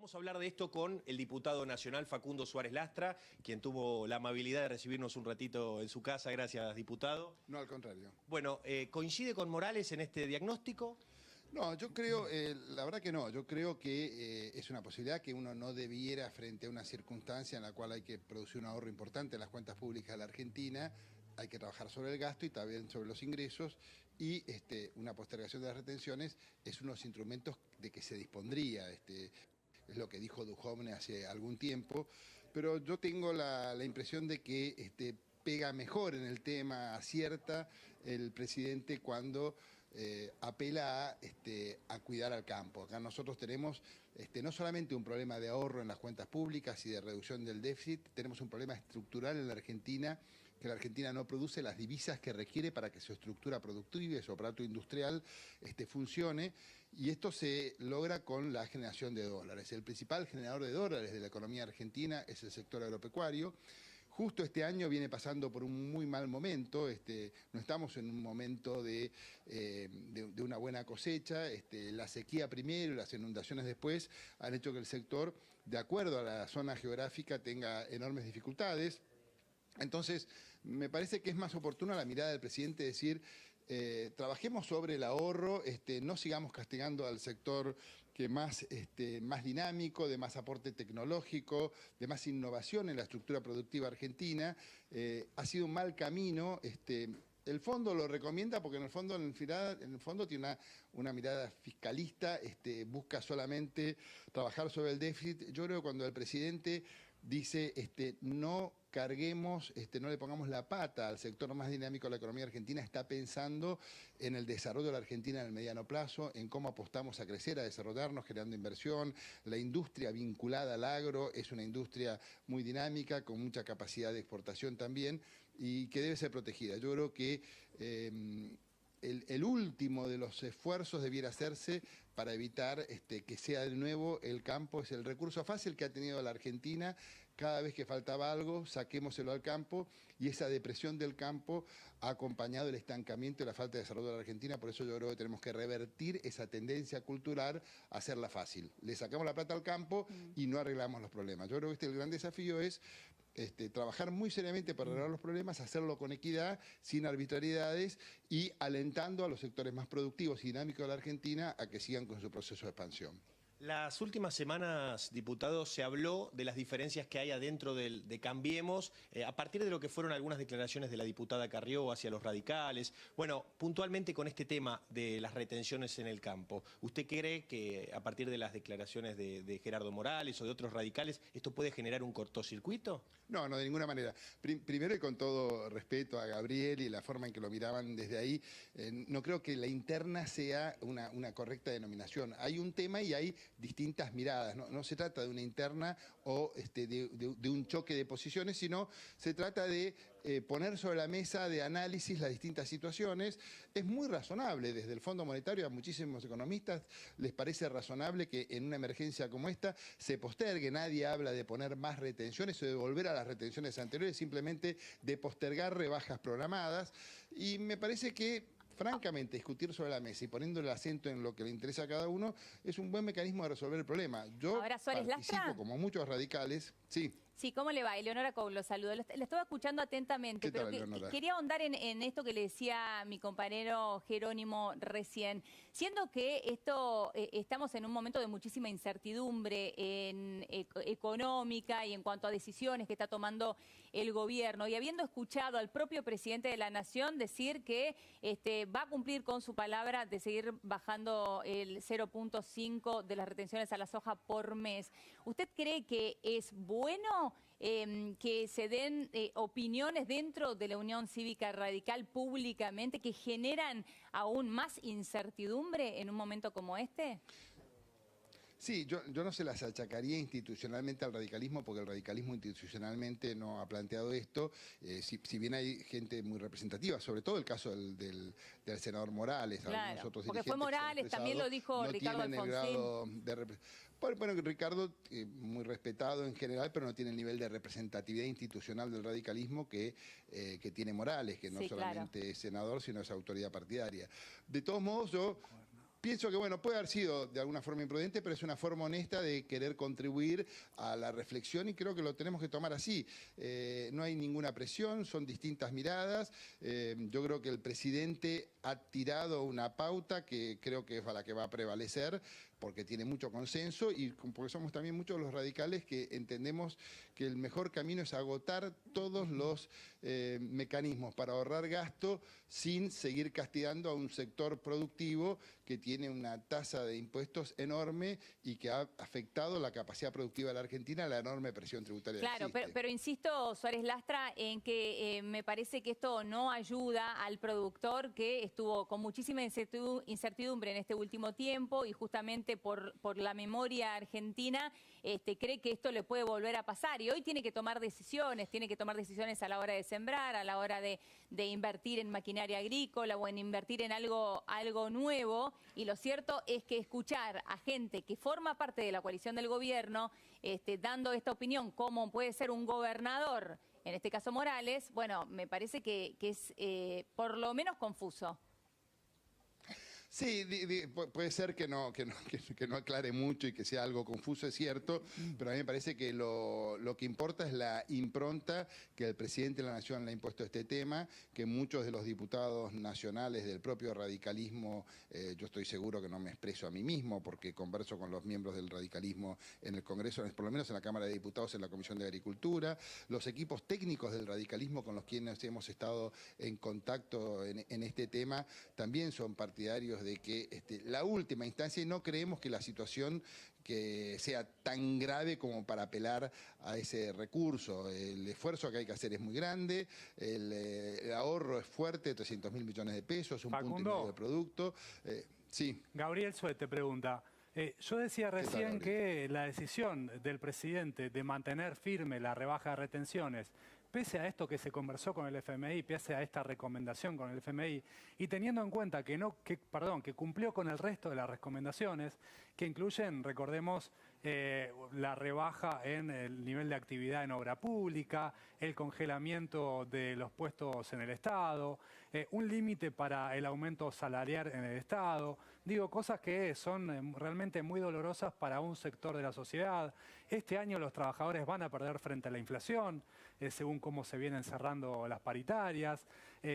Vamos a hablar de esto con el diputado nacional Facundo Suárez Lastra, quien tuvo la amabilidad de recibirnos un ratito en su casa. Gracias, diputado. No, al contrario. Bueno, ¿coincide con Morales en este diagnóstico? No, yo creo, la verdad que no, yo creo que es una posibilidad que uno no debiera, frente a una circunstancia en la cual hay que producir un ahorro importante en las cuentas públicas de la Argentina, hay que trabajar sobre el gasto y también sobre los ingresos, y una postergación de las retenciones es uno de los instrumentos de que se dispondría. Es lo que dijo Duhovne hace algún tiempo, pero yo tengo la impresión de que pega mejor en el tema, acierta el presidente cuando apela a cuidar al campo. Acá nosotros tenemos no solamente un problema de ahorro en las cuentas públicas y de reducción del déficit, tenemos un problema estructural en la Argentina, que la Argentina no produce las divisas que requiere para que su estructura productiva y su aparato industrial funcione, y esto se logra con la generación de dólares. El principal generador de dólares de la economía argentina es el sector agropecuario. Justo este año viene pasando por un muy mal momento, no estamos en un momento de una buena cosecha, la sequía primero y las inundaciones después han hecho que el sector, de acuerdo a la zona geográfica, tenga enormes dificultades. Entonces, me parece que es más oportuna la mirada del presidente decir, trabajemos sobre el ahorro, no sigamos castigando al sector que más dinámico, de más aporte tecnológico, de más innovación en la estructura productiva argentina. Ha sido un mal camino. El fondo lo recomienda porque en el fondo tiene una mirada fiscalista, busca solamente trabajar sobre el déficit. Yo creo que cuando el presidente dice no carguemos, no le pongamos la pata al sector más dinámico de la economía argentina, está pensando en el desarrollo de la Argentina en el mediano plazo, en cómo apostamos a crecer, a desarrollarnos, generando inversión. La industria vinculada al agro es una industria muy dinámica, con mucha capacidad de exportación también, y que debe ser protegida. Yo creo que el último de los esfuerzos debiera hacerse para evitar que sea de nuevo el campo, es el recurso fácil que ha tenido la Argentina. Cada vez que faltaba algo, saquémoselo al campo, y esa depresión del campo ha acompañado el estancamiento y la falta de desarrollo de la Argentina. Por eso yo creo que tenemos que revertir esa tendencia cultural a hacerla fácil. Le sacamos la plata al campo y no arreglamos los problemas. Yo creo que el gran desafío es trabajar muy seriamente para arreglar los problemas, hacerlo con equidad, sin arbitrariedades, y alentando a los sectores más productivos y dinámicos de la Argentina a que sigan con su proceso de expansión. Las últimas semanas, diputado, se habló de las diferencias que hay adentro de Cambiemos, a partir de lo que fueron algunas declaraciones de la diputada Carrió hacia los radicales. Bueno, puntualmente con este tema de las retenciones en el campo, ¿usted cree que a partir de las declaraciones de Gerardo Morales o de otros radicales, esto puede generar un cortocircuito? No, de ninguna manera. Primero, y con todo respeto a Gabriel y la forma en que lo miraban desde ahí, no creo que la interna sea una correcta denominación. Hay un tema y hay distintas miradas. No se trata de una interna o de un choque de posiciones, sino se trata de poner sobre la mesa de análisis las distintas situaciones. Es muy razonable, desde el Fondo Monetario a muchísimos economistas les parece razonable que en una emergencia como esta se postergue. Nadie habla de poner más retenciones o de volver a las retenciones anteriores, simplemente de postergar rebajas programadas, y me parece que francamente, discutir sobre la mesa y poniendo el acento en lo que le interesa a cada uno es un buen mecanismo de resolver el problema. Yo Ahora, Suárez Lastra, como muchos radicales, sí. Sí, ¿cómo le va? Eleonora Cobo, lo saludo. Le estaba escuchando atentamente, pero quería ahondar en esto que le decía mi compañero Jerónimo recién. Siendo que estamos en un momento de muchísima incertidumbre económica y en cuanto a decisiones que está tomando el gobierno, y habiendo escuchado al propio presidente de la Nación decir que va a cumplir con su palabra de seguir bajando el 0.5 de las retenciones a la soja por mes, ¿usted cree que es bueno que se den opiniones dentro de la Unión Cívica Radical públicamente que generan aún más incertidumbre en un momento como este? Sí, yo no se las achacaría institucionalmente al radicalismo, porque el radicalismo institucionalmente no ha planteado esto, si bien hay gente muy representativa, sobre todo el caso del senador Morales, claro, algunos otros porque fue Morales, también lo dijo no Ricardo Alfonsín. Bueno, Ricardo, muy respetado en general, pero no tiene el nivel de representatividad institucional del radicalismo que tiene Morales, que no solamente es senador, sino es autoridad partidaria. De todos modos, yo Pienso que, bueno, puede haber sido de alguna forma imprudente, pero es una forma honesta de querer contribuir a la reflexión y creo que lo tenemos que tomar así. No hay ninguna presión, son distintas miradas. Yo creo que el presidente ha tirado una pauta que creo que es la que va a prevalecer porque tiene mucho consenso y porque somos también muchos los radicales que entendemos que el mejor camino es agotar todos los mecanismos para ahorrar gasto sin seguir castigando a un sector productivo que tiene una tasa de impuestos enorme y que ha afectado la capacidad productiva de la Argentina, la enorme presión tributaria. Claro, pero insisto, Suárez Lastra, en que me parece que esto no ayuda al productor que estuvo con muchísima incertidumbre en este último tiempo y justamente por la memoria argentina cree que esto le puede volver a pasar y hoy tiene que tomar decisiones a la hora de sembrar, a la hora de invertir en maquinaria agrícola o en invertir en algo nuevo. Y lo cierto es que escuchar a gente que forma parte de la coalición del gobierno dando esta opinión, como puede ser un gobernador, en este caso Morales, bueno, me parece que es por lo menos confuso. Sí, puede ser que no aclare mucho y que sea algo confuso, es cierto, pero a mí me parece que lo que importa es la impronta que el presidente de la Nación le ha impuesto a este tema, que muchos de los diputados nacionales del propio radicalismo, yo estoy seguro que no me expreso a mí mismo porque converso con los miembros del radicalismo en el Congreso, por lo menos en la Cámara de Diputados, en la Comisión de Agricultura, los equipos técnicos del radicalismo con los quienes hemos estado en contacto en este tema, también son partidarios de que la última instancia, y no creemos que la situación que sea tan grave como para apelar a ese recurso. El esfuerzo que hay que hacer es muy grande, el ahorro es fuerte, 300.000 millones de pesos, un Facundo, punto y medio de producto. Sí. Gabriel Suet te pregunta. Yo decía recién que la decisión del presidente de mantener firme la rebaja de retenciones, pese a esto que se conversó con el FMI, pese a esta recomendación con el FMI, y teniendo en cuenta que cumplió con el resto de las recomendaciones, que incluyen, recordemos, la rebaja en el nivel de actividad en obra pública, el congelamiento de los puestos en el Estado, un límite para el aumento salarial en el Estado, digo, cosas que son realmente muy dolorosas para un sector de la sociedad. Este año los trabajadores van a perder frente a la inflación, según cómo se vienen cerrando las paritarias,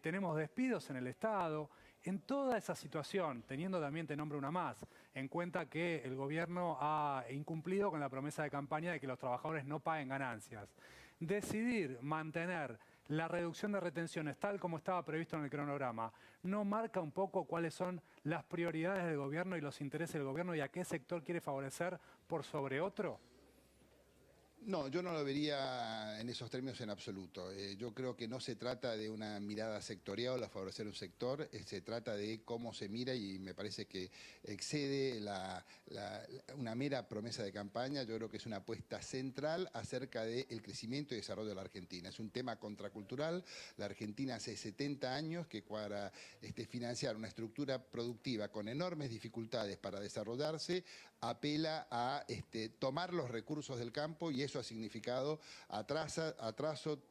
tenemos despidos en el Estado. En toda esa situación, teniendo también, te nombro una más, en cuenta que el gobierno ha incumplido con la promesa de campaña de que los trabajadores no paguen ganancias, decidir mantener la reducción de retenciones tal como estaba previsto en el cronograma, ¿no marca un poco cuáles son las prioridades del gobierno y los intereses del gobierno y a qué sector quiere favorecer por sobre otro? No, yo no lo vería en esos términos en absoluto. Yo creo que no se trata de una mirada sectorial a favorecer un sector, se trata de cómo se mira y me parece que excede una mera promesa de campaña. Yo creo que es una apuesta central acerca del crecimiento y desarrollo de la Argentina. Es un tema contracultural. La Argentina hace 70 años que para financiar una estructura productiva con enormes dificultades para desarrollarse, apela a tomar los recursos del campo y eso ha significado atraso,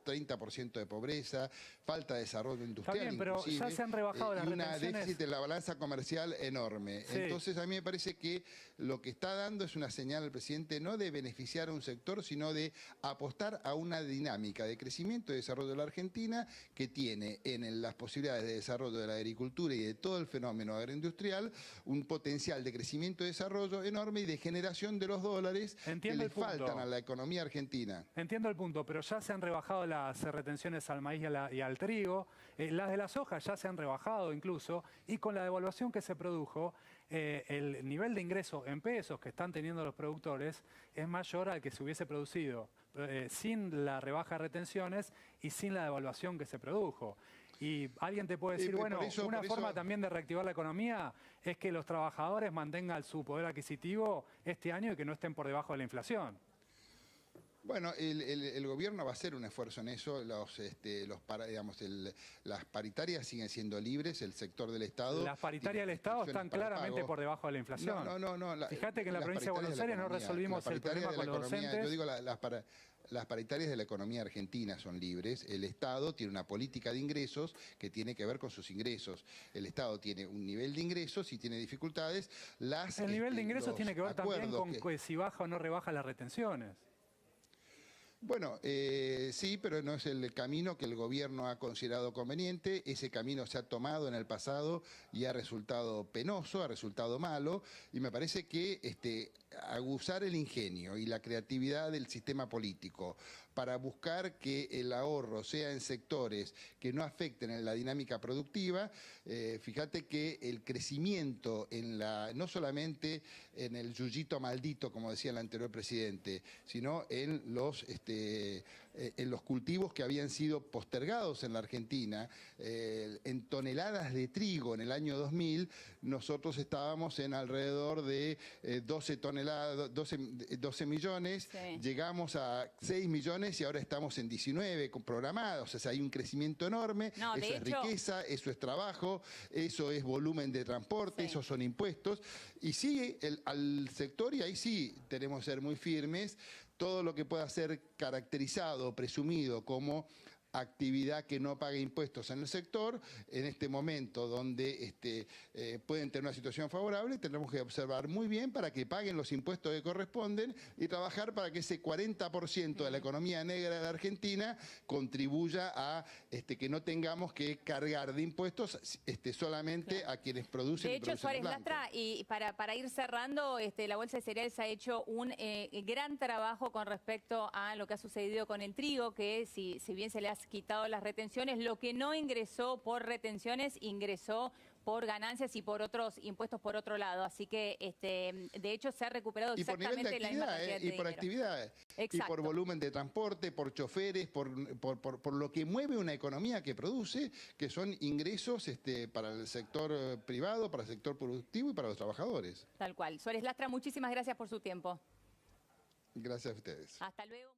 30% de pobreza, falta de desarrollo industrial. Está bien, pero ya se han rebajado las retenciones. Y un déficit en la balanza comercial enorme. Sí. Entonces a mí me parece que lo que está dando es una señal al presidente no de beneficiar a un sector, sino de apostar a una dinámica de crecimiento y desarrollo de la Argentina que tiene en las posibilidades de desarrollo de la agricultura y de todo el fenómeno agroindustrial un potencial de crecimiento y desarrollo enorme y de generación de los dólares que le faltan a la economía argentina. Entiendo el punto, pero ya se han rebajado las retenciones al maíz y al trigo, las de la soja ya se han rebajado incluso, y con la devaluación que se produjo, el nivel de ingreso en pesos que están teniendo los productores es mayor al que se hubiese producido sin la rebaja de retenciones y sin la devaluación que se produjo. Y alguien te puede decir, bueno, una forma también de reactivar la economía es que los trabajadores mantengan su poder adquisitivo este año y que no estén por debajo de la inflación. Bueno, el gobierno va a hacer un esfuerzo en eso. Las paritarias siguen siendo libres, el sector del Estado. Las paritarias del Estado están claramente por debajo de la inflación. No. Fíjate que en la provincia de Buenos Aires no resolvimos el problema con los docentes. Yo digo las paritarias de la economía argentina son libres. El Estado tiene una política de ingresos que tiene que ver con sus ingresos. El Estado tiene un nivel de ingresos y tiene dificultades. El nivel de ingresos tiene que ver también con que si baja o no rebaja las retenciones. Bueno, sí, pero no es el camino que el gobierno ha considerado conveniente. Ese camino se ha tomado en el pasado y ha resultado penoso, ha resultado malo, y me parece que aguzar el ingenio y la creatividad del sistema político para buscar que el ahorro sea en sectores que no afecten en la dinámica productiva. Fíjate que el crecimiento no solamente en el yuyito maldito, como decía el anterior presidente, sino en los cultivos que habían sido postergados en la Argentina, en toneladas de trigo en el año 2000, nosotros estábamos en alrededor de 12 millones, sí. Llegamos a 6 millones y ahora estamos en 19 programados. O sea, hay un crecimiento enorme. No, eso es riqueza, eso es trabajo, eso es volumen de transporte, sí. Esos son impuestos. Y sí, al sector, y ahí sí tenemos que ser muy firmes, todo lo que pueda ser caracterizado, presumido como actividad que no pague impuestos en el sector, en este momento donde pueden tener una situación favorable, tendremos que observar muy bien para que paguen los impuestos que corresponden y trabajar para que ese 40% de la economía negra de la Argentina contribuya a que no tengamos que cargar de impuestos solamente a quienes producen. De hecho, Suárez Lastra, y para ir cerrando, la Bolsa de Cereales ha hecho un gran trabajo con respecto a lo que ha sucedido con el trigo, que si bien se le ha quitado las retenciones, lo que no ingresó por retenciones ingresó por ganancias y por otros impuestos por otro lado. Así que, de hecho, se ha recuperado exactamente la misma cantidad de dinero. Y por actividades. Exacto. Y por volumen de transporte, por choferes, por lo que mueve una economía que produce, que son ingresos para el sector privado, para el sector productivo y para los trabajadores. Tal cual. Suárez Lastra, muchísimas gracias por su tiempo. Gracias a ustedes. Hasta luego.